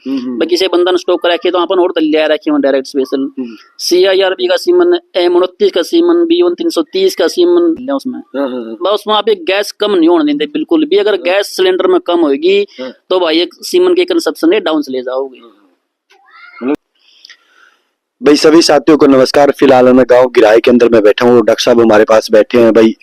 बाकी से बंधन स्टॉक रखे तो अपन और लिया रखे हो डायरेक्ट स्पेशल CIRB का सीमन, M29 का सीमन, B1 330 का सीमन उसमें बस वहाँ पे गैस कम नहीं होने देते बिल्कुल भी। अगर गैस सिलेंडर में कम होगी तो भाई एक सीमन के कंजप्शन डाउन से ले जाओगे। भाई सभी साथियों को नमस्कार। फिलहाल मैं गांव गिराई के अंदर मैं बैठा हूँ, डॉक्टर साहब हमारे पास बैठे हैं भाई,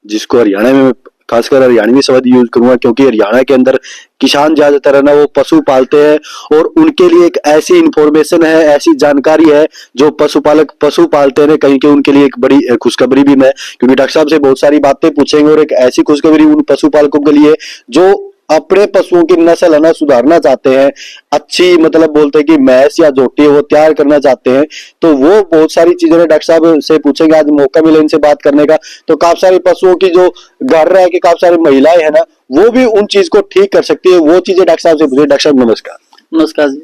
जिसको हरियाणा में खासकर हरियाणवी शब्द यूज करूंगा क्योंकि हरियाणा के अंदर किसान ज्यादातर है ना वो पशु पालते हैं और उनके लिए एक ऐसी इंफॉर्मेशन है, ऐसी जानकारी है जो पशुपालक पशु पालते हैं कहीं के उनके लिए एक बड़ी खुशखबरी भी मैं, क्योंकि डॉक्टर साहब से बहुत सारी बातें पूछेंगे और एक ऐसी खुशखबरी उन पशुपालकों के लिए जो अपने पशुओं की नस्ल है ना सुधारना चाहते हैं, अच्छी मतलब बोलते हैं कि भैंस या झोटी वो तैयार करना चाहते हैं, तो वो बहुत सारी चीजें डॉक्टर साहब से पूछेंगे। आज मौका मिले इनसे बात करने का, तो काफी सारे पशुओं की जो घर रह के काफी सारी महिलाएं है ना वो भी उन चीज को ठीक कर सकती है, वो चीजें डॉक्टर साहब से पूछे। डॉक्टर साहब नमस्कार। नमस्कार जी।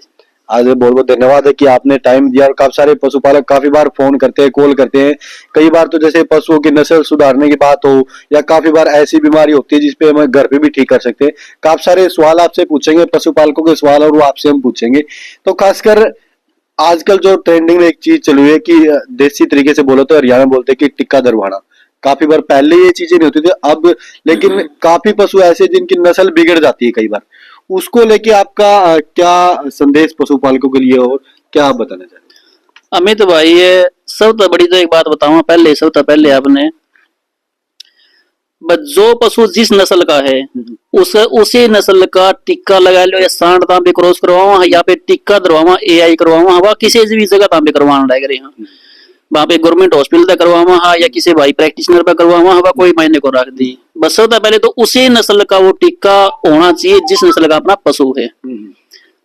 आज बहुत बहुत धन्यवाद है कि आपने टाइम दिया। और काफी सारे पशुपालक काफी बार फोन करते हैं, कॉल करते हैं, कई बार तो जैसे पशुओं की नस्ल सुधारने की बात हो या काफी बार ऐसी बीमारी होती है जिसपे हम घर पे भी ठीक कर सकते हैं। काफी सारे सवाल आपसे पूछेंगे, पशुपालकों के सवाल और वो आपसे हम पूछेंगे। तो खासकर आजकल जो ट्रेंडिंग में एक चीज चली हुई है कि देसी तरीके से बोलो तो हरियाणा में बोलते हैं कि टिक्का दरवाना। काफी बार पहले ये चीजें नहीं होती थी अब, लेकिन काफी पशु ऐसे जिनकी नस्ल बिगड़ जाती है कई बार, उसको लेके आपका क्या संदेश पशुपालकों के लिए और क्या आप बताना चाहते हैं? अमित भाई ये सबसे बड़ी तो एक बात बताऊंगा पहले, सबसे पहले आपने जो पशु जिस नस्ल का है उसी नस्ल का टिक्का लगा लो या सांड तां पे क्रॉस करवावा या पे टिक्का दरवावा AI करवावा हवा किसी भी जगह तां पे करवाना लग रहे हैं वहां पे गवर्नमेंट हॉस्पिटल तक करवावा हा या किसी भाई प्रैक्टिशनर पे करवावा हवा कोई मायने को रख दी। बस सबसे पहले तो उसी नस्ल का वो टिक्का होना चाहिए जिस नस्ल का अपना पशु है।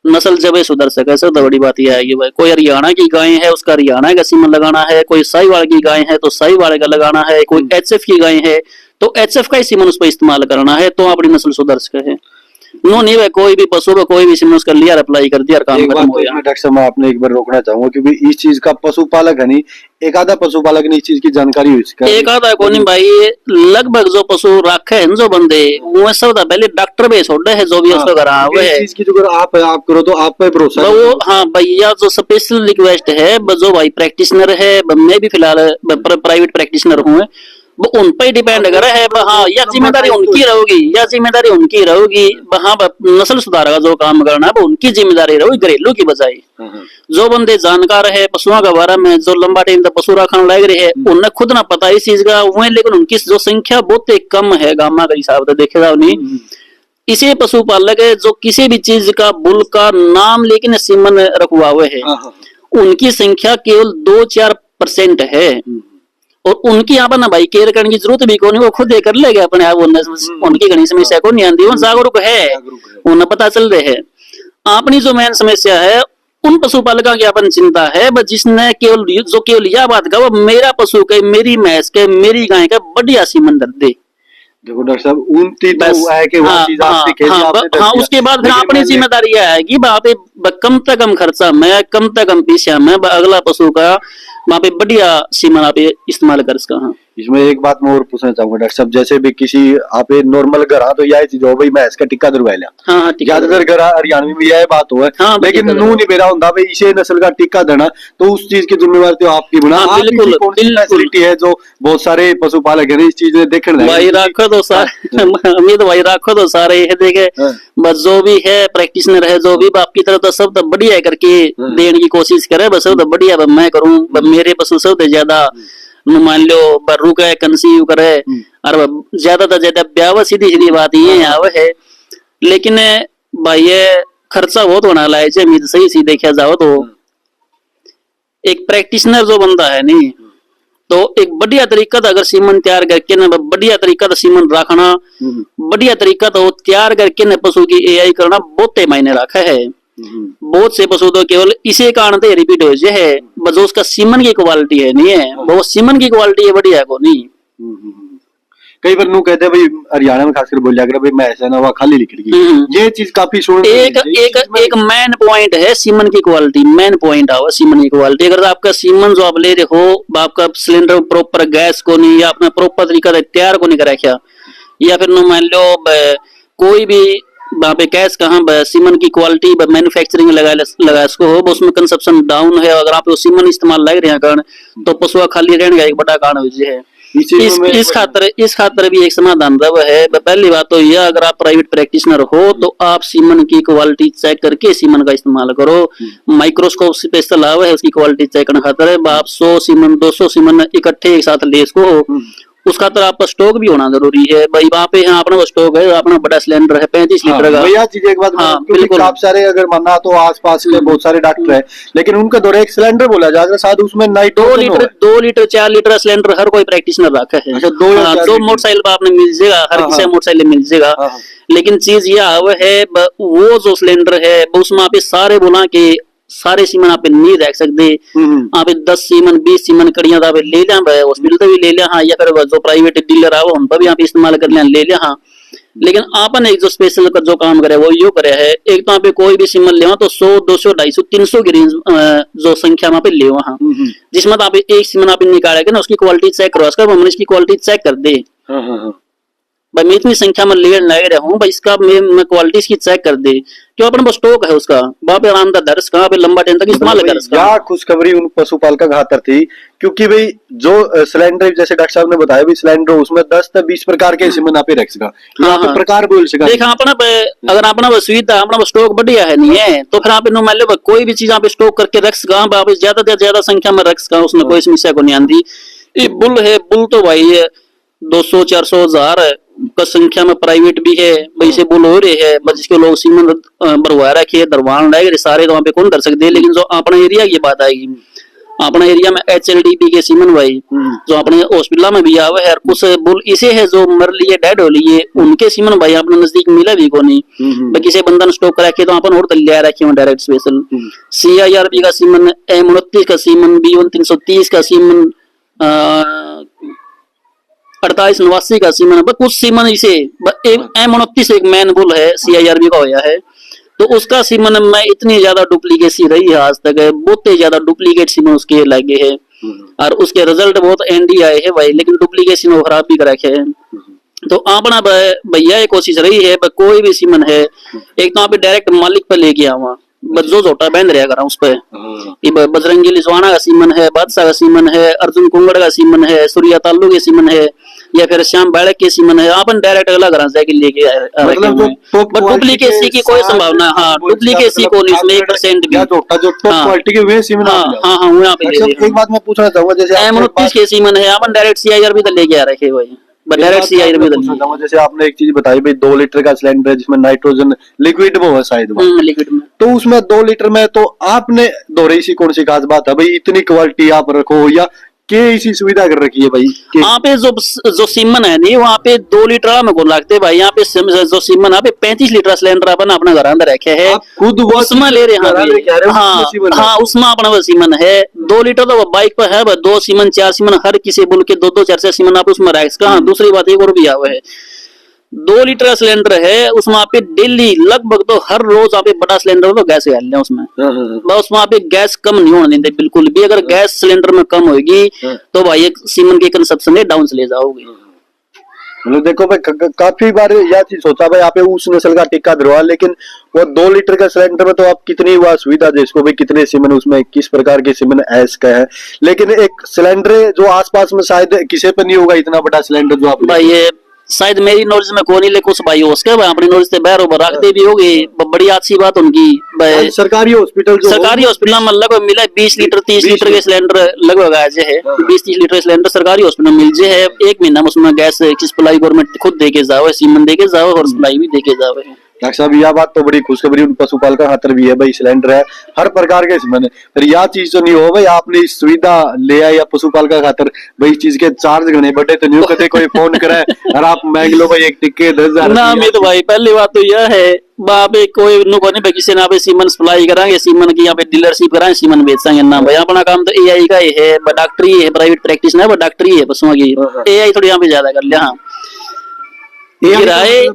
नस्ल जब सुधर सके सबसे बड़ी बात यह है कि भाई कोई हरियाणा की गाय है उसका हरियाणा का सीमन लगाना है, कोई साहिवाल की गाय है तो साहिवाल का लगाना है, कोई HF की गाय है तो HF का ही सीमन उस पर इस्तेमाल करना है तो अपनी नस्ल सुधर सके है। नो नहीं भाई कोई भी पशु का कोई भी सीमन उसका लिया अप्लाई कर दिया काम खत्म हो गया। डॉक्टर साहब मैं आपने एक बार रोकना चाहूंगा क्योंकि इस चीज का पशुपालक है नहीं, एक आधा पशुपालक ने इस चीज की जानकारी हुई, एक आधा को नहीं भाई, लगभग जो पशु रखे हैं जो बंदे वो सब पहले डॉक्टर पे छोड़े है जो भी उसको करा हुआ है चीज की जो आप करो तो आप पे भरोसा वो। हाँ भैया जो स्पेशल रिक्वेस्ट है जो भाई प्रैक्टिशनर है, मैं भी फिलहाल प्राइवेट प्रैक्टिशनर हूँ, वो उन पर डिपेंड कर है। हाँ या जिम्मेदारी उनकी रहोगी हाँ नस्ल सुधार का जो काम करना है वो उनकी जिम्मेदारी रहोगी घरेलू की बजाय। जो बंदे जानकार है पशुओं के बारे में जो लंबा टाइम तक पशु रखने लग रहे हैं उन्हें खुद ना पता इस चीज का हुए, लेकिन उनकी जो संख्या बहुत कम है गामा के हिसाब से देखे जाओ नहीं। इसे पशुपालक है जो किसी भी चीज का बुल का नाम लेकिन सीमन रखवा हुए है उनकी संख्या केवल 2-4% है और उनकी यहाँ पर ना भाई केयर करने की जरूरत भी कौन, वो खुद कर लेगा अपने आप। उनकी घनी समस्या को नहीं आती, वो जागरूक है, उन्हें पता चल रहे है। अपनी जो मेन समस्या है उन पशुपालकों की अपन चिंता है जिसने केवल यह बात कहा वो मेरा पशु के, मेरी भैंस के, मेरी गाय का बढ़िया सीमन दर दे। देखो डॉक्टर साहब है कि हाँ उसके बाद फिर अपनी जिम्मेदारी है कि वहाँ पे कम से कम खर्चा में कम से कम पैसा में अगला पशु का वहाँ पे बढ़िया सीमन आप इस्तेमाल कर सका। हाँ इसमें एक बात मैं और पूछना चाहूंगा डॉक्टर साहब, जैसे भी किसी आप नॉर्मल घर तो यह चीज हो भाई मैं इसका टिक्का दरवा लिया, ज्यादातर घर हरियाणा में यह बात हो है लेकिन नू नहीं मेरा होता भाई इसे नस्ल का टिक्का देना, तो उस चीज की जिम्मेवारी तो आपकी बना। फैसिलिटी है जो बहुत सारे पशुपालक है इस चीज देखने भाई रखो तो सारे अमित भाई रखो तो सारे ये देखे बस जो भी है प्रैक्टिशनर है जो भी आपकी तरफ तो सब तो बढ़िया करके देने की कोशिश करे, बस सब तो बढ़िया मैं करूँ मेरे पशु सब ज्यादा मान लो बर्रू का कंसीव करे और ज्यादा तो ज्यादा ब्याह सीधी बात ये यहाँ है। लेकिन भाई ये खर्चा बहुत होना लाए सही सी देखा जाओ तो एक प्रैक्टिशनर जो बंदा है नहीं तो एक बढ़िया तरीका था अगर सीमन तैयार करके ना बढ़िया तरीका था सीमन रखना, बढ़िया तरीका तो तैयार करके न पशु की AI करना बहुत मायने रखा है। बहुत से पशु तो केवल इसी कारण से रिपीट हो जाए है जो उसका सीमन की क्वालिटी है नहीं है वो सीमन की क्वालिटी है बढ़िया को नहीं। कई बार नू कहते हैं भाई हरियाणा में खासकर बोल जाकर भाई मैं ऐसा ना हुआ खाली लिख रही ये चीज काफी एक मेन पॉइंट है सीमन की क्वालिटी, मेन पॉइंट आओ सीमन की क्वालिटी। अगर आपका सीमन जो आप ले रहे हो आपका सिलेंडर प्रॉपर गैस को नहीं या अपना प्रॉपर तरीका तैयार को नहीं करा क्या या फिर मान लो कोई भी वहाँ पे कैश कहाँ सीमन की क्वालिटी मैन्युफैक्चरिंग लगा इसको हो उसमें कंजप्शन डाउन है। अगर आप सीमन इस्तेमाल लग रहे हैं कारण तो पशुआ खाली रहने का एक बड़ा कारण है। इस खातर भी एक समाधान रव है। पहली बात तो यह, अगर आप प्राइवेट प्रैक्टिशनर हो तो आप सीमन की क्वालिटी चेक करके सीमन का इस्तेमाल करो। माइक्रोस्कोप से इस्तेमाल है उसकी क्वालिटी चेक करने खातर है। आप 100 सीमन 200 सीमन इकट्ठे एक साथ ले इसको उस खातर आपका स्टॉक भी होना जरूरी है भाई। वहाँ पे यहाँ अपना स्टॉक है, अपना बड़ा सिलेंडर है 35 लीटर का। भैया चीज एक बात, हाँ, बिल्कुल। आप सारे अगर मानना तो आसपास के बहुत सारे डॉक्टर है, लेकिन उनका दौरे एक सिलेंडर बोला जाएगा, शायद उसमें नाइट 2 लीटर 4 लीटर सिलेंडर हर कोई प्रैक्टिशनर रखा है। अच्छा, 2 मोटरसाइकिल पर आपने मिल जाएगा, हर किसी मोटरसाइकिल मिल जाएगा। लेकिन चीज यह है वो जो सिलेंडर है उसमें आप सारे बोला के सारे सीमन आप नहीं रख सकते। आप 10 सीमन 20 सीमन कड़ियां आप ले लिया हॉस्पिटल से भी ले लिया, हाँ, या फिर जो प्राइवेट डीलर आओ उन पर भी आप इस्तेमाल कर लिया ले लिया, हाँ। लेकिन आपने एक जो स्पेशल का जो काम करे वो यो करे है, एक तो आप कोई भी सीमन ले तो 100 200 250 300 की रेंज जो संख्या में ले हाँ, जिसमें आप एक सीमन आप निकालेगा ना उसकी क्वालिटी चेक करो, इसकी क्वालिटी चेक कर दे भाई। मैं इतनी संख्या में ले रहा हूँ भाई, इसका मैं क्वालिटी इसकी चेक कर दे, क्यों अपने पास स्टॉक है उसका, वहाँ पे आराम दर्ज कहाँ पे लंबा टाइम तक इस्तेमाल कर सकता है। खुशखबरी उन पशुपालक का खातर थी, क्योंकि भाई जो सिलेंडर जैसे डॉक्टर साहब ने बताया भी सिलेंडर उसमें 10 से 20 प्रकार के सीमन आप रख सका, हाँ, प्रकार बोल सका। देखा अपना अगर अपना सुविधा अपना स्टॉक बढ़िया है नहीं है तो फिर आप मान लो कोई भी चीज आप स्टॉक करके रख सका, आप ज्यादा से ज्यादा संख्या में रख सका, उसमें कोई समस्या को नहीं आती। ये बुल है, बुल तो भाई 200 400 1000 का संख्या में प्राइवेट भी है भाई से बुल हो रहे है, जिसके लोग सीमन भरवा रखे दरवान रहे सारे तो वहाँ पे कौन कर सकते। लेकिन जो अपने एरिया की बात आएगी, अपने एरिया में HLDP के सीमन भाई जो अपने हॉस्पिटल में भी आवे है, कुछ बुल इसे है जो मर लिए डेड हो लिए उनके सीमन भाई अपने नजदीक मिला भी को नहीं भाई, किसी बंदा ने स्टॉक रखे तो अपन और लिया रखे डायरेक्ट स्पेशल। CIRB का सीमन, M29 का सीमन, B1 330 का सीमन, 4889 का सीमन, कुछ सीमन इसे M29 एक मैन बुल है CIRB का होया है, तो उसका सीमन में इतनी ज्यादा डुप्लीकेसी रही है आज तक, बहुत ही ज्यादा डुप्लीकेट सीमन उसके लगे है और उसके रिजल्ट बहुत एंडी आए हैं भाई, लेकिन डुप्लीकेशन वो खराब भी कर रखे है। तो अपना भैया ये कोशिश रही है कोई भी सीमन है एक तो आप डायरेक्ट मालिक पे लेके आवा, जो झोटा बहन रहेगा उस पे। बजरंगी लिसवाना का सीमन है, बादशाह का सीमन है, अर्जुन कुंगड़ का सीमन है, सूर्या तालु के सीमन है, या फिर श्याम बाड़क के सीमन है, अपन डायरेक्ट अलग घर से लेके डुप्लीकेसी की कोई संभावना, हाँ, डुप्लीकेसी को इसमें 1% भी। एक बात मैं पूछना चाहूंगा, जैसे M29 के सीमन है अपन डायरेक्ट CIRB तो लेके आ रखे भाई, डायरेक्ट CIRB तो। जैसे आपने एक चीज बताई भाई 2 लीटर का सिलेंडर है जिसमें नाइट्रोजन लिक्विड वो है शायद लिक्विड में, तो उसमें 2 लीटर में तो आपने दोहराई सी कौन सी खास बात है भाई, इतनी क्वालिटी आप रखो या के इसी सुविधा कर रखी है भाई। यहाँ पे जो सीमन है नहीं वहाँ पे 2 लीटर में को लगते भाई, यहाँ पे जो सीमन यहाँ पे 35 लीटर सिलेंडर अपन अपना घर अंदर रखे है, खुद उसमें ले रहे हैं। हाँ, उसमें अपना वो सीमन है 2 लीटर तो बाइक पर है 2 सीमन 4 सीमन हर किसी बुल के 2 4 सीमन आप उसमें रख सका। दूसरी बात एक और भी आवे है, 2 लीटर का सिलेंडर है उसमें आप डेली लगभग तो हर रोज आप बड़ा सिलेंडर तो गैस डाल लें उसमें, उसमें आप गैस कम नहीं होने देते बिल्कुल भी। अगर गैस सिलेंडर में कम होगी तो भाई एक सीमन के कंजप्शन डाउन चले जाओगे। मतलब देखो भाई काफी बार यह चीज सोचा भाई आप उस नस्ल का टिक्का धरवा, लेकिन वो 2 लीटर का सिलेंडर में तो आप कितनी हुआ सुविधा दे इसको भाई, कितने सीमन उसमें किस प्रकार के सीमन ऐस का है, लेकिन एक सिलेंडर जो आसपास में शायद किसी पे नहीं होगा इतना बड़ा सिलेंडर जो आप भाई, ये शायद मेरी नॉलेज में कौन नहीं, लेकिन कुछ भाई उसके अपनी नॉलेज से बाहर रखते भी होगी, बड़ी अच्छी बात उनकी। सरकारी हॉस्पिटल में लगभग मिला 20 लीटर 30 लीटर के सिलेंडर लगभग है 20-30 लीटर सिलेंडर सरकारी हॉस्पिटल में मिल जाए है। 1 महीना में उसमें गैस की सप्लाई गवर्नमेंट खुद देके जाओ, सीमन देके जाओ और सप्लाई भी देके जाओ। डॉक्टर साहब यह बात तो बड़ी खुशखबरी उन पशुपालक खातर भी है भाई, सिलेंडर है हर प्रकार के सीमन है, पर यह चीज तो नहीं हो भाई आपने इस सुविधा ले आया पशुपालक खातर भाई, इस चीज के चार्ज घने बड़े तो नहीं कहते कोई फोन करे और आप मांग लो भाई एक टिक्के 10,000 ना। मैं तो भाई पहली बात तो यह है वहाँ पे कोई नहीं किसी ने पे सीमन सप्लाई कराएंगे, सीमन की यहाँ पे डीलरशिप कराएंगे, सीमन बेचेंगे ना भाई। अपना काम तो AI का ही है, डॉक्टरी है, प्राइवेट प्रैक्टिस है, डॉक्टरी है पशुओं की, AI थोड़ी यहाँ पे ज्यादा कर लिया। हाँ, गिराए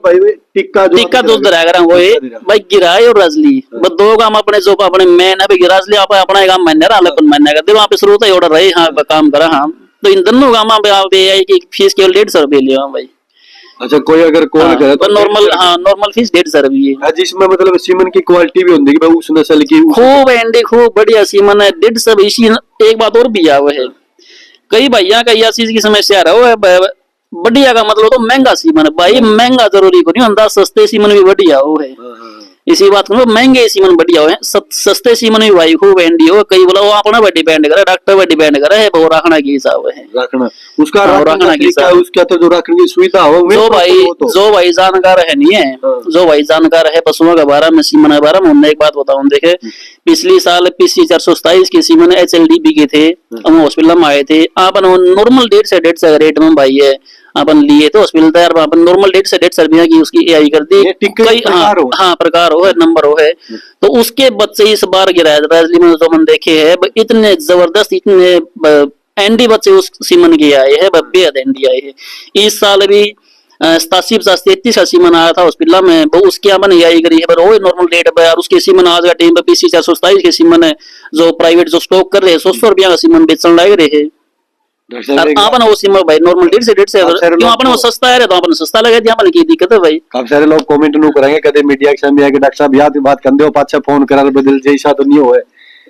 टिक्का दूध दरागर भाई, गिराए और रजली बस 2 काम अपने जो अपने मैन है गिराजली आप अपना काम महीने रहा महीने का वहाँ पे शुरू तो ऑर्डर रहे हाँ काम करा। हाँ, तो इन दोनों काम AI की फीस केवल 150 रुपये लिया भाई, अच्छा, कोई अगर कॉल करे तो नॉर्मल, हाँ नॉर्मल फीस 150 रुपये है। जिसमें मतलब सीमन की क्वालिटी भी होती है भाई, उस नस्ल की खूब एंडी खूब बढ़िया सीमन है 150। इसी एक बात और भी आवे है, कई भैया का यह चीज की समस्या रहो है, बढ़िया का मतलब तो महंगा सीमन है भाई, महंगा जरूरी को नहीं होता, सस्ते सीमन भी बढ़िया हो है। इसी बात को महंगे सीमन बढ़िया हो, सस्ते सीमन भी भाई खूब एंडी हो। कई बोला वो अपना पर डिपेंड करे, डॉक्टर पर डिपेंड करे है, वो रखना की हिसाब है, रखना उसका रखना की हिसाब, उसका तो जो रखने की सुविधा हो जो भाई जानकार है नहीं है, जो भाई जानकार है पशुओं के बारे में, सीमन के बारे में, उन्हें एक बात बताऊं, देखे पिछली साल PC 427 के सीमन HLDB के थे, हम हॉस्पिटल में आए थे, अपन नॉर्मल 150 रेट में भाई है अपन लिए तो हॉस्पिटल तैयार, अपन नॉर्मल 150 रुपया की उसकी AI कर दी, कई हाँ प्रकार हो है, नंबर हो है, तो उसके बच्चे इस बार गिराया में जो मन देखे है इतने जबरदस्त, इतने एंडी बच्चे उस सीमन के आए हैं, बेहद एंडी आए हैं। इस साल भी 87-33 का सीमन आया था हॉस्पिटल में, वो उसके अपन AI करी है, पर वो नॉर्मल रेट पे, और उसके सीमन आज का टाइम पे PC 427 के सीमन है, जो प्राइवेट जो स्टॉक कर रहे हैं 100 रुपया का सीमन बेचने लग रहे हैं। आपन वो सीमा भाई नॉर्मल 150 क्यों अपन वो सस्ता है तो अपन सस्ता लगा दिया, अपन की दिक्कत है भाई। काफी सारे लोग कमेंट नु करेंगे, कदे मीडिया के सामने आके डॉक्टर साहब याद बात कर दो, पाछा फोन करा बदल जैसा तो नहीं होए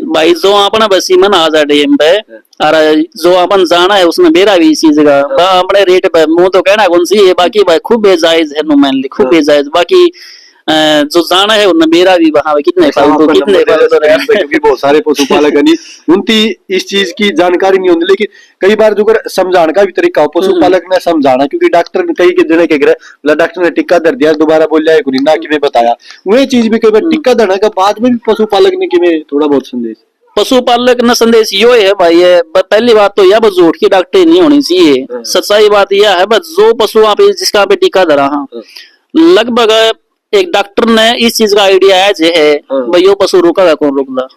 भाई। जो अपन बसीमन आ जा टाइम पे, और जो अपन जाना है उसमें बेरा भी इसी जगह अपने रेट पे मुंह तो कहना कौन सी है, बाकी भाई खूब बेजायज है, नो मैनली खूब बेजायज, बाकी जो जाना है उनमें मेरा भी वहां कितने फालतू क्योंकि बहुत सारे पशुपालक उनकी इस चीज की जानकारी नहीं होती, लेकिन कई बार जो समझाने का भी तरीका हो पशुपालक ने समझाना, क्योंकि डॉक्टर ने कई जने के गिरे डॉक्टर ने टिक्का दर दिया, दोबारा बोल जाए ना कि बताया वही चीज भी कई बार टिक्का देने के बाद में भी पशुपालक ने कि थोड़ा बहुत संदेश, पशुपालक न संदेश यो है भाई है, पहली बात तो यह बस झूठ की डॉक्टरी नहीं होनी चाहिए, सच्चाई बात यह है बस जो पशु आप जिसका पे टीका धरा, लगभग एक डॉक्टर ने इस चीज का आइडिया है भाई यो पशु रोका कौन रोकदा,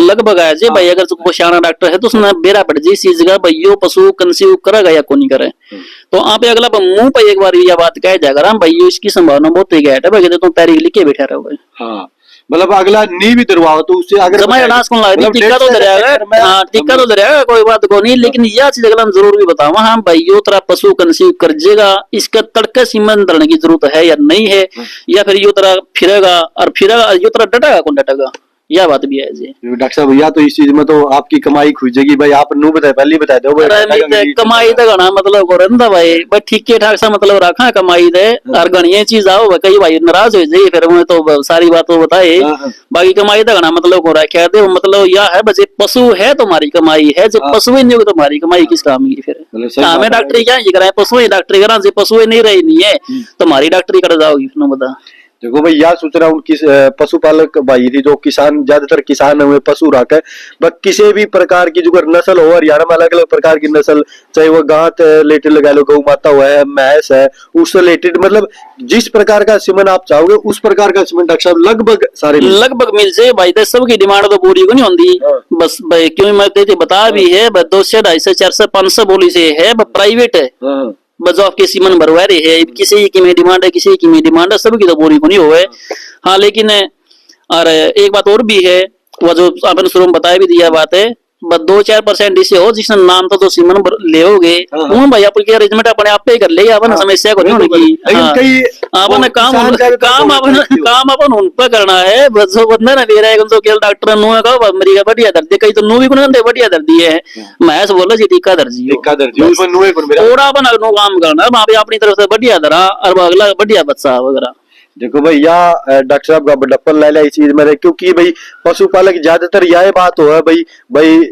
लगभग है जी भाई, अगर कोई सियाना डॉक्टर है तो उसने बेरा पड़ जी इस चीज का भाई यो पशु कंसीव करेगा या कौन नहीं करे, तो आप अगला मुंह पे एक बार यह बात कह जाएगा भाई इसकी संभावना बहुत ही घट है भाई, तुम तारीख लिख के बैठा रहो भाई। हाँ मतलब अगला नी भी दरवाओ तो उससे अगर टिक्का तो दरियागा, हाँ टिक्का तो दरियागा, कोई बात को नहीं, लेकिन यह चीज अगला जरूर भी बताओ, हाँ भाई यो तरह पशु कंसीव कर जेगा, इसका तड़के सीमन धरने की जरूरत है या नहीं है, या फिर यो तरह फिरेगा और फिरेगा यो तरह डटेगा कौन डटेगा, यह बात भी है जी। डॉक्टर साहब भैया तो इस चीज में तो आपकी कमाई खुजेगी भाई, आप नु बताए पहले बता दो कमाई तो गणा मतलब रहा भाई, बस ठीक ठाक सा मतलब रखा कमाई दे, और गणिये चीज आओ कई भाई नाराज हो जाए फिर मैं तो सारी बात तो बताए, बाकी कमाई तो गणा मतलब को रखा दे, मतलब यह है बस पशु है तुम्हारी कमाई है, जब पशु ही नहीं होगी तुम्हारी कमाई किस काम की, फिर हमें डॉक्टरी क्या कराए, पशु ही डॉक्टरी करा, पशु नहीं रही नहीं है तुम्हारी डॉक्टरी कर जाओगी, बता। देखो भाई यार सोच रहा हूँ पशुपालक भाई थी जो किसान, ज्यादातर किसान हुए पशु रख है, किसी भी प्रकार की जो नस्ल हो, हरियाणा में अलग अलग प्रकार की नस्ल, चाहे वो गांत रिलेटेड लगा लो, गौ माता हुआ है, भैंस है, उससे रिलेटेड मतलब जिस प्रकार का सीमन आप चाहोगे उस प्रकार का सीमन डॉक्टर साहब लगभग मिल जाए भाई, सबकी डिमांड तो पूरी को नहीं होती, बस भाई क्यों मैं बता भी है 200, 250, 400, 500 बोली से है, प्राइवेट है बस आपके सीमन भरवा रहे है, किसी की में डिमांड है, किसी की में डिमांड है, सबकी तो पूरी को नहीं हुआ है। हाँ लेकिन और एक बात और भी है, वो जो आपने शुरू में बताया भी दिया बात है, बस 2-4% इससे हो जिसने नाम तो सीमन ले भाई आपके अरेंजमेंट अपने आप पे कर ले, अपन समस्या को नहीं होगी, अपन काम अपन उन पर करना है, बस जो बंदा ना दे रहा है जो केवल डॉक्टर नु का मरी का बढ़िया दर्द, कई तो नु भी को बढ़िया दर्दी है, मैं बोला जी टीका दर्जी थोड़ा अपन अगनो काम करना, वहां पे अपनी तरफ से बढ़िया दरा और अगला बढ़िया बच्चा वगैरह। देखो भाई या डॉक्टर साहब का बड़प्पन ले लिया इस चीज में, क्योंकि भाई पशुपालक ज्यादातर यह बात हो है भाई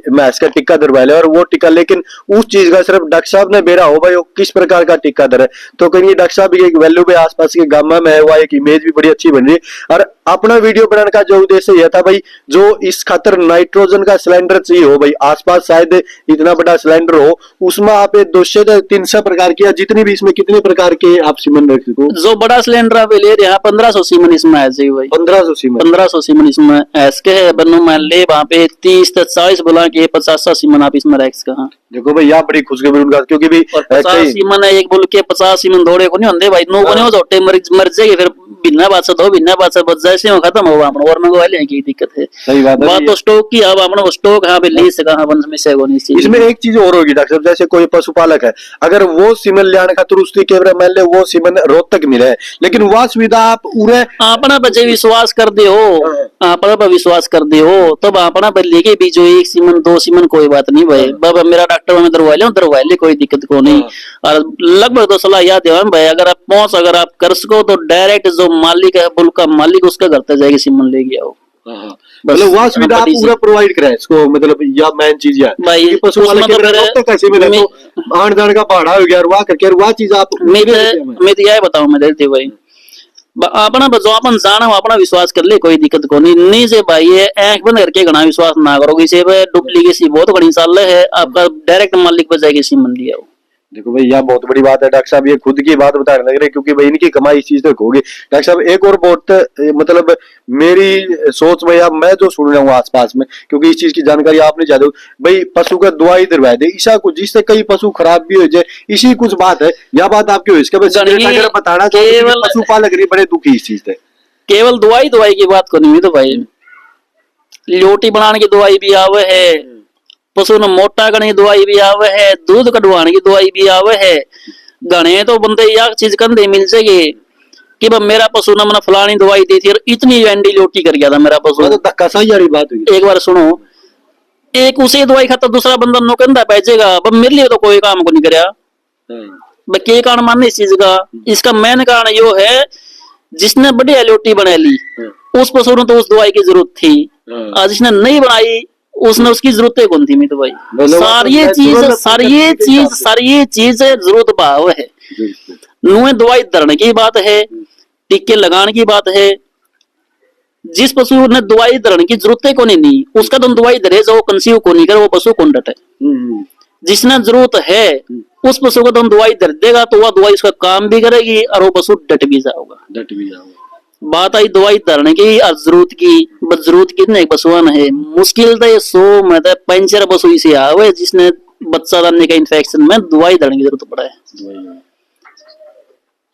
भैंस का टिक्का दरवा ले और वो टिक्का, लेकिन उस चीज का सिर्फ डॉक्टर साहब ने बेरा हो भाई वो किस प्रकार का टिक्का दर है, तो कहीं डॉक्टर साहब एक वैल्यू भी आसपास के गांव में है, वह एक इमेज भी बड़ी अच्छी बन रही है, और अपना वीडियो बनाने का जो उद्देश्य यह था भाई जो इस खातर नाइट्रोजन का सिलेंडर चाहिए हो भाई, आसपास शायद इतना बड़ा सिलेंडर हो, उसमें आप 200 से 300 प्रकार की जितनी भी इसमें कितने प्रकार के आप सीमन रख सको, जो बड़ा सिलेंडर आप ले रहे 1500 सीमन इसमें ऐसे भाई, 1500 सीमन इसमें ऐसे है, बनो मान ले वहां पे 30 से 40 बोला कि 50 सीमन आप इसमें रख सका। देखो भाई यहाँ बड़ी खुशखबरी उनका, क्योंकि भी और 50 सीमन है एक बोल के 50 सीमन दौड़े को नहीं होंगे भाई, नो बने हो जोटे मर जाएगी, फिर बिना बात से दो बिना बात से बच जाए से खत्म होगा अपन और मंगवा ले की दिक्कत है। सही बात है। बात तो स्टॉक की, अब अपना स्टॉक यहाँ पे ली से कहाँ बन में से इसमें एक चीज और होगी डॉक्टर साहब, जैसे कोई पशुपालक है, अगर वो सीमन ले आने खातिर उसकी कैमरा मान ले वो सीमन रोहतक मिले है, लेकिन वह सुविधा आप उरे अपना बच्चे विश्वास कर दे हो, अपना पर विश्वास कर दे हो, तब अपना पर लेके भी जो एक सीमन दो सीमन कोई बात नहीं भाई, बाबा मेरा डॉक्टर में दरवा ले कोई दिक्कत को नहीं। और लगभग तो सलाह याद है भाई, अगर आप पहुंच अगर आप कर सको तो डायरेक्ट जो मालिक है बुल का मालिक उसका घर तक जाएगी सीमन लेके आओ। मतलब वह सुविधा आप पूरा प्रोवाइड कराए इसको, मतलब या मेन चीज है भाई पशुपालक के रोहतक कैसे मिले तो आने जाने का भाड़ा हो गया और वह करके वह चीज आप मैं तो यह बताऊं मैं देते भाई अपना जो अपन जाना अपना विश्वास कर ले कोई दिक्कत को नहीं से भाई ये आंख बंद करके घना विश्वास ना करो, किसी पे डुप्लीकेसी बहुत बड़ी साल है, आपका डायरेक्ट मालिक पर जाएगी सीमन लिया हो। देखो भाई यह बहुत बड़ी बात है डॉक्टर साहब, ये खुद की बात बताने लग रहे, क्योंकि भाई इनकी कमाई इस चीज तक होगी। डॉक्टर साहब एक और बहुत मतलब मेरी सोच में या मैं जो सुन रहा हूँ आसपास में, क्योंकि इस चीज की जानकारी आपने ज्यादा भाई पशु का दवाई दिलवा दे ईसा कुछ जिससे कई पशु खराब भी हो जाए, इसी कुछ बात है। यह बात आपकी हो इसके बाद बताना चाहिए, पशुपालक नहीं बड़े दुखी इस चीज से। केवल दवाई की बात को नहीं तो भाई लोटी बनाने की दवाई भी आवे है, पशु ने मोटा करने की दवाई भी आवे है, दूध कटवाने की दवाई भी आवे है। गणे तो बंदे यह चीज कंधे मिल जाएगी कि मेरा पशु ने मैंने फलानी दवाई दी थी और इतनी एंडी लोटी कर गया था मेरा पशु। तो धक्का सही वाली बात हुई। एक बार सुनो, एक उसे दवाई खाता दूसरा बंदा नौकंदा बैठेगा, मेरे लिए तो कोई काम को नहीं कराया। के कारण मानने इस चीज का, इसका मेन कारण यो है जिसने बढ़िया लोटी बना ली उस पशु ने तो उस दवाई की जरूरत थी, और जिसने नहीं बनाई उसने उसकी जरूरत कौन थी मित भाई। सारी चीज जरूरत भाव है, नुए दवाई धरने की बात है, टिक्के लगाने की बात है। जिस पशु ने दवाई धरने की जरूरत को नहीं उसका तो दवाई धरे जो कंसीव को नहीं करे वो पशु कौन डटे। जिसने जरूरत है उस पशु को तुम दवाई धर देगा तो वह दवाई उसका काम भी करेगी और वो पशु डट भी जाएगा। बात आई दवाई धरने की और जरूरत की, बस जरूरत कितने पशुआन है मुश्किल तो 100 में 5 पशु इसे आवे जिसने बच्चा डालने का इन्फेक्शन में दवाई धरने की जरूरत पड़ा है।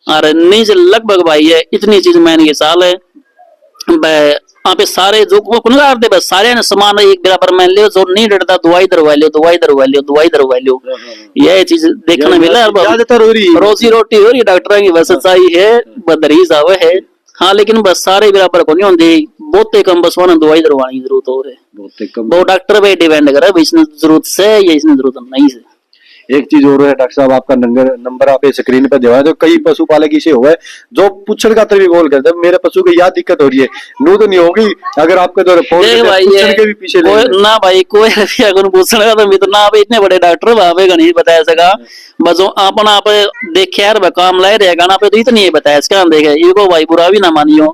अरे नहीं से लगभग भाई है इतनी चीज मैंने ये साल है यहाँ पे सारे जो दे बस सारे ने समान एक बराबर मान लियो, जो नहीं डरता दवाई दरवा लियो दवाई दरवा लियो दवाई दरवा लियो। यह चीज देखने मिला रोजी रोटी हो रही डॉक्टर की बस सच्चाई है बदरीज आवे है। हाँ लेकिन बस सारे बराबर को नहीं होंगे, बहुत कम बस वहां दवाई दरवाने की जरूरत हो रही, वो डॉक्टर पे डिपेंड करे इसने जरूरत से या इसने जरूरत नहीं से। एक चीज और है डॉक्टर साहब, आपका नंबर आप स्क्रीन पर दिया है, तो कई पशुपालक इसे हुए जो पूछने का भी कॉल करते हैं मेरे पशु की यह दिक्कत हो रही है, नू तो नहीं होगी अगर आपका जो रिपोर्ट के भी पीछे ना भाई कोई अगर पूछने का तो ना इतने बड़े डॉक्टर वहां पे नहीं बताया सका, बस अपन आप देखे यार काम लाए रहेगा ना पे तो इतनी बताया इसका देखे ये को भाई बुरा भी ना मानियो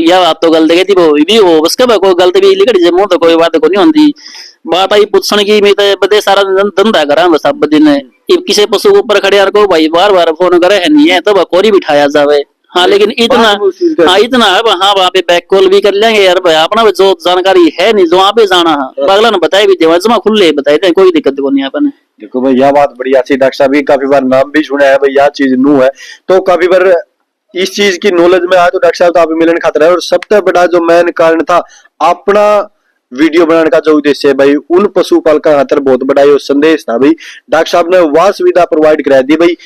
या बात तो गलत थी वो भी हो उसका कोई गलत भी लिख दीजिए मुंह तो कोई बात को नहीं होती। बात आई पूछने की मैं तो बदे सारा धंधा करा बस अब दिन किसी पशु के ऊपर खड़े यार को भाई बार बार फोन करे है नहीं है तो कोई बिठाया जावे। हाँ लेकिन इतना है हाँ वहाँ पे बैक कॉल भी कर लेंगे यार भाई अपना जो जानकारी है नहीं जो वहाँ पे जाना है अगला ने बताया भी देवा जमा खुले बताए थे कोई दिक्कत को नहीं अपन। देखो भाई यह बात बड़ी अच्छी डॉक्टर साहब काफी बार नाम भी सुना है भाई यह चीज नू है तो काफी बार इस चीज की नॉलेज में आया तो डॉक्टर साहब तो आप मिलने खातर है। और सबसे बड़ा जो मेन कारण था अपना वीडियो बनाने का जो उद्देश्य है भाई उन पशुपालक का खातर बहुत बड़ा ये संदेश था भाई डॉक्टर साहब ने वह सुविधा प्रोवाइड करा दी भाई।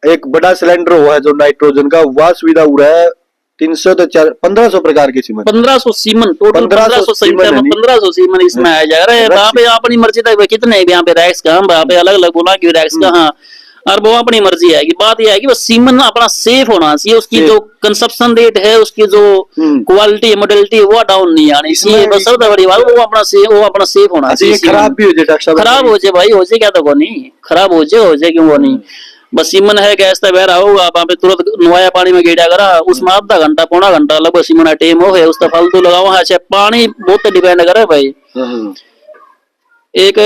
एक बड़ा सिलेंडर हुआ है जो नाइट्रोजन का वह सुविधा हो रहा है 300 तो 1500 प्रकार के सीमन 1500 सीमन टोटल 1500 सीमन इसमें आ जा रहा है। वहाँ पे अपनी मर्जी तक कितने यहाँ पे रैक्स का हम वहाँ पे अलग अलग बोला कि रैक्स का हाँ और वो अपनी मर्जी है कि बात यह है कि बस सीमन अपना सेफ होना चाहिए, उसकी जो कंजप्शन रेट है उसकी जो क्वालिटी है मॉडलिटी वो डाउन नहीं आनी चाहिए बस सबसे बड़ी बात वो अपना सेफ होना चाहिए। खराब भी हो जाए खराब हो जाए भाई हो जाए क्या तो को नहीं खराब हो जाए क्यों वो नहीं बस सीमन है गैस तक बह रहा होगा वहाँ पे तुरंत नवाया पानी में गेड़ा करा उसमें आधा घंटा पौना घंटा लगभग सीमन टाइम हो है उसका फालतू लगाओ। अच्छा पानी बहुत डिपेंड करे भाई एक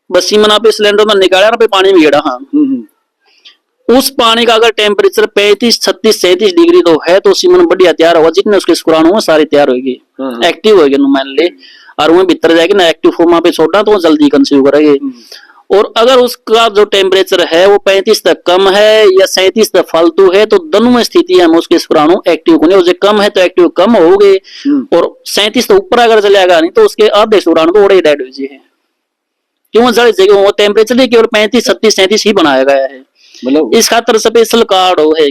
बस सीमन आप सिलेंडर में निकाला ना पानी में गेड़ा हाँ उस पानी का अगर टेम्परेचर 35 36 37 डिग्री तो है तो सीमन बढ़िया तैयार होगा जितने उसके स्कुरान हुआ सारे तैयार होगी एक्टिव होगी मान ले। और वह भीतर जाके ना एक्टिव फॉर्म पे छोड़ा तो वो जल्दी कंसीव करेंगे। और अगर उसका जो टेम्परेचर है वो 35 तक कम है या 37 तक फालतू है तो दोनों स्थिति में उसके शुक्राणु एक्टिव होने, जो कम है तो एक्टिव कम हो गए और 37 तो ऊपर अगर चलेगा नहीं तो उसके आधे शुक्राणु तो ओड़े डेड हो जाए। क्यों जड़ जगह वो टेम्परेचर ही केवल 35 36 37 ही बनाया गया है। मतलब इस खातर स्पेशल कार्ड हो है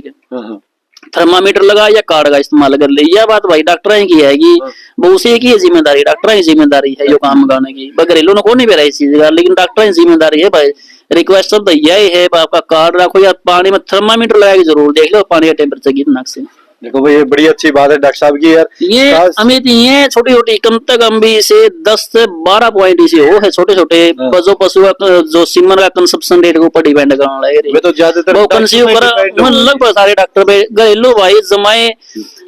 थर्मामीटर लगा या कार्ड का इस्तेमाल कर ले। यह बात भाई डॉक्टर की है कि वो उसी की जिम्मेदारी, डॉक्टर की जिम्मेदारी है जो काम लगाने की, घरेलू को नहीं बेरा इस चीज का, लेकिन डॉक्टर की जिम्मेदारी है भाई। रिक्वेस्ट सब यही है आपका कार्ड रखो या पानी में थर्मामीटर लगा के जरूर देख लो पानी का टेम्परेचर कितना से। देखो भाई ये बड़ी अच्छी बात है डॉक्टर साहब की यार। ये अमित ये छोटी छोटी कम तक अम्बी से 10 से 12 पॉइंट इसे हो है छोटे छोटे जो पशु का जो सीमन का कंसप्शन रेट के ऊपर डिपेंड करना है। तो ज्यादातर वो कंज्यूम कर लगभग सारे डॉक्टर पे घरेलू भाई जमाए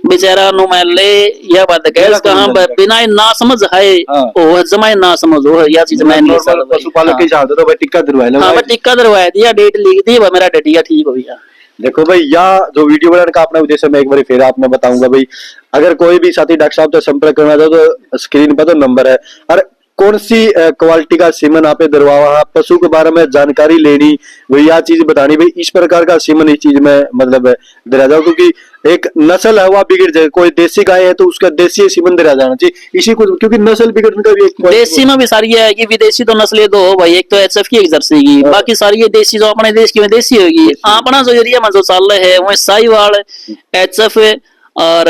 बेचारा नुमाले या बात गैस कहाँ बिना ना समझ है वो जमाए ना समझ हो या चीज मैं नहीं समझ। पशुपालक के हिसाब से तो भाई टिक्का दिलवाया ना, हाँ टिक्का दिलवाया दिया, डेट लिख दी, मेरा डटिया ठीक हो गया। देखो भाई यह जो वीडियो बनाने का अपना उद्देश्य मैं एक बार फिर आप मैं बताऊंगा भाई, अगर कोई भी साथी डॉक्टर साहब से संपर्क करना चाहो तो स्क्रीन पर तो नंबर है। और कौन सी क्वालिटी का सीमन आप दरवावा, पशु के बारे में जानकारी लेनी, वही यह चीज बतानी भाई इस प्रकार का सीमन इस चीज में मतलब दरा जाओ, क्योंकि एक नस्ल है वह बिगड़ जाए। कोई देसी गाय है तो उसका देसी सीमन दरा जाना चाहिए इसी को, क्योंकि नस्ल बिगड़ने का भी एक देसी में भी सारी है कि विदेशी तो नस्लें दो भाई, एक तो एचएफ की एक जर्सी की, बाकी सारी ये देसी जो अपने देश की में देसी होगी। अपना जो एरिया में जो चाल है वो साहिवाल, एचएफ और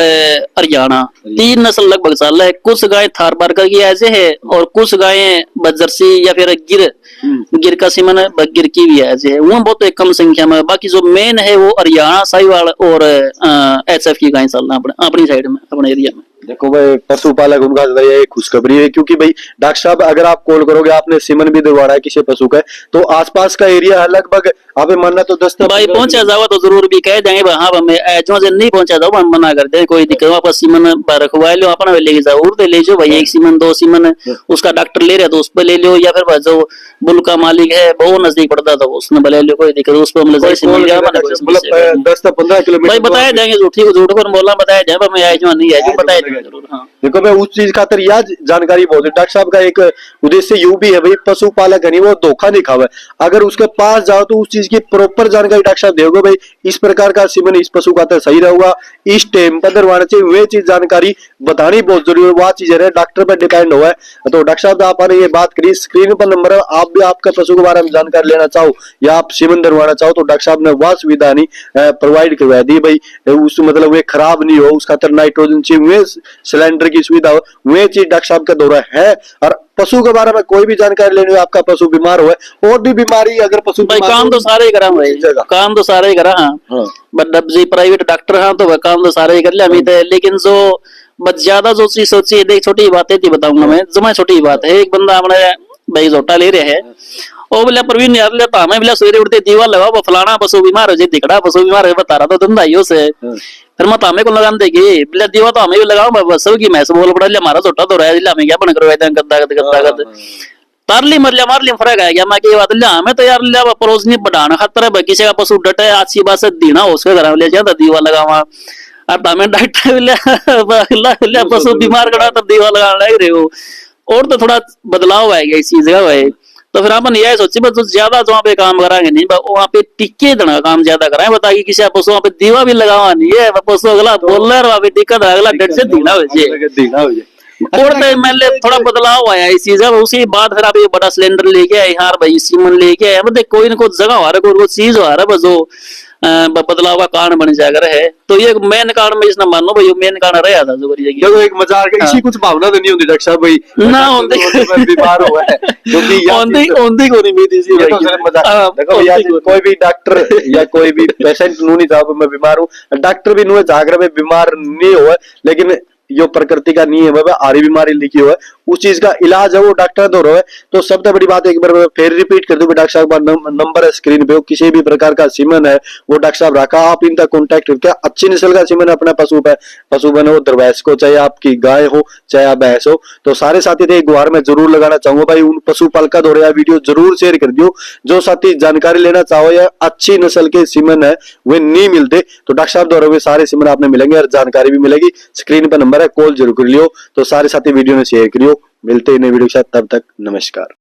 हरियाणा 3 नस्ल लगभग चाल है। कुछ गाय थार बारकर की ऐसे है और कुछ गायें बजरसी या फिर गिर का सीमन गिर की भी ऐसे है, वो बहुत एक कम संख्या में। बाकी जो मेन है वो हरियाणा साहिवाल और एचएफ की गायें चलना अपनी साइड में अपने एरिया में। देखो भाई पशुपालक उनका ये खुशखबरी है, क्योंकि भाई डॉक्टर साहब अगर आप कॉल करोगे आपने सीमन भी दिलवाना है किसी पशु का तो आसपास का एरिया है लगभग आप मानना तो 10 भाई पहुंचा जाओ तो जरूर भी कह देंगे हाँ जो नहीं पहुंचा जाओ हम मना कर दे, कोई दिक्कत वापस सीमन रखवा लो अपना लेके जाओ और ले जाओ भाई 1 सीमन 2 सीमन उसका डॉक्टर ले रहा तो उस पर ले लो, या फिर जो बुल का मालिक है वो नजदीक पड़ता था उसने ले लो, कोई दिक्कत उस पर 10 से 15 किलोमीटर भाई बताया जाएंगे, झूठी को झूठ को बोलना बताया जाए मैं आई जो नहीं आई बताया जाएगा जरूर। हाँ देखो भाई उस चीज खातर यह जानकारी बहुत है। डॉक्टर साहब का एक उद्देश्य यू भी है भाई पशुपालक है नहीं वो धोखा नहीं खावे, अगर उसके पास जाओ तो उस चीज की प्रॉपर जानकारी डॉक्टर साहब दोगे भाई इस प्रकार का सीमन इस पशु खातर सही रहेगा, इस टाइम पर दरवाना चाहिए, वे चीज जानकारी बतानी बहुत जरूरी है। वह चीज है डॉक्टर पर डिपेंड हुआ है। तो डॉक्टर साहब आपने ये बात करी, स्क्रीन पर नंबर है, आप भी आपका पशु के बारे में जानकारी लेना चाहो या आप सीमन दरवाना चाहो तो डॉक्टर साहब ने वह सुविधा नहीं प्रोवाइड करवा दी भाई, उस मतलब वे खराब नहीं हो, उस खातर नाइट्रोजन चाहिए सिलेंडर की सुविधा हो, वे चीज डॉक्टर साहब का दौरा है। और पशु के बारे में कोई भी जानकारी लेनी हो, आपका पशु बीमार हुआ और भी बीमारी अगर पशु भाई काम तो सारे ही करा भाई, काम तो सारे ही करा। हाँ बट जी प्राइवेट डॉक्टर हाँ तो काम तो सारे ही कर लिया अमित, लेकिन जो बस ज्यादा जो चीज सोची है देख छोटी बात है बताऊंगा मैं, जमा छोटी बात है। एक बंदा अपने भाई झोटा ले रहे हैं ओ बोले प्रवीण यार लेता हमें बोला सवेरे उठते दीवार लगाओ वो फलाना पशु बीमार हो जाए, दिखड़ा पशु बीमार है बता रहा था धंधा से, फिर मत हमें को लगान देगी बोले दीवा तो हमें भी लगाओ बस की मैं बोल पड़ा हमारा छोटा तो रहा हमें क्या बन करवाए गद्दा तारली मरलिया मार लिया फर्क आ गया मैं की बात लिया हमें तो यार लिया पड़ोस नहीं बढ़ाना खतर है किसी का पशु डटे अच्छी बात से दीना उसके घर में ले जाता दीवा लगावा अब हमें डॉक्टर पशु बीमार करा तब दीवा लगाने लग रहे हो, और तो थोड़ा बदलाव आएगा इस चीज का भाई। तो फिर अपन यह सोचे बस ज्यादा वहाँ पे काम कराएंगे नहीं, वहाँ पे टिक्के देना काम ज्यादा कराए बता कि किसी पशु वहाँ पे दीवा भी लगावा नहीं है, पशु अगला बोल रहा है वहाँ पे टिक्का अगला डट से दीना हो जाए। और तो मैंने थोड़ा बदलाव आया इस चीज में, उसी बाद फिर आप ये बड़ा सिलेंडर लेके आए यार भाई सीमन लेके आए मतलब कोई ना कोई जगह आ रहा है कोई चीज आ रहा है जो बदलाव का कारण बन जाकर है। तो ये मेन कारण में इसने मानो भाई मेन कारण रहा था जो देखो एक मजाक है इसी कुछ भावना तो नहीं होती डॉक्टर साहब भाई ना होती बीमार हुआ है क्योंकि ओंदी को नहीं मिलती सी देखो भैया कोई भी डॉक्टर या कोई भी पेशेंट नू नहीं था मैं बीमार हूँ, डॉक्टर भी नू जागर में बीमार नहीं हुआ, लेकिन जो प्रकृति का नियम है आरी बीमारी लिखी हुआ है उस चीज का इलाज है वो डॉक्टर दो है। तो सबसे बड़ी बात एक बार फिर रिपीट कर दूं डॉक्टर साहब का नंबर है स्क्रीन पे, किसी भी प्रकार का सीमन है वो डॉक्टर साहब रखा, आप इनका कॉन्टेक्ट करके अच्छी नस्ल का सीमन अपना पशु बने हो दरवैस को, चाहे आपकी गाय हो चाहे आप भैंस हो। तो सारे साथी थे गुहार में जरूर लगाना चाहूंगा भाई उन पशुपालका दो वीडियो जरूर शेयर कर दियो, जो साथी जानकारी लेना चाहो या अच्छी नस्ल के सीमन है वे नहीं मिलते तो डॉक्टर साहब द्वारा वे सारे सीमन आपने मिलेंगे और जानकारी भी मिलेगी। स्क्रीन पर नंबर है, कॉल जरूर कर लियो। तो सारे साथी वीडियो में शेयर करियो। मिलते हैं नई वीडियो के साथ, तब तक नमस्कार।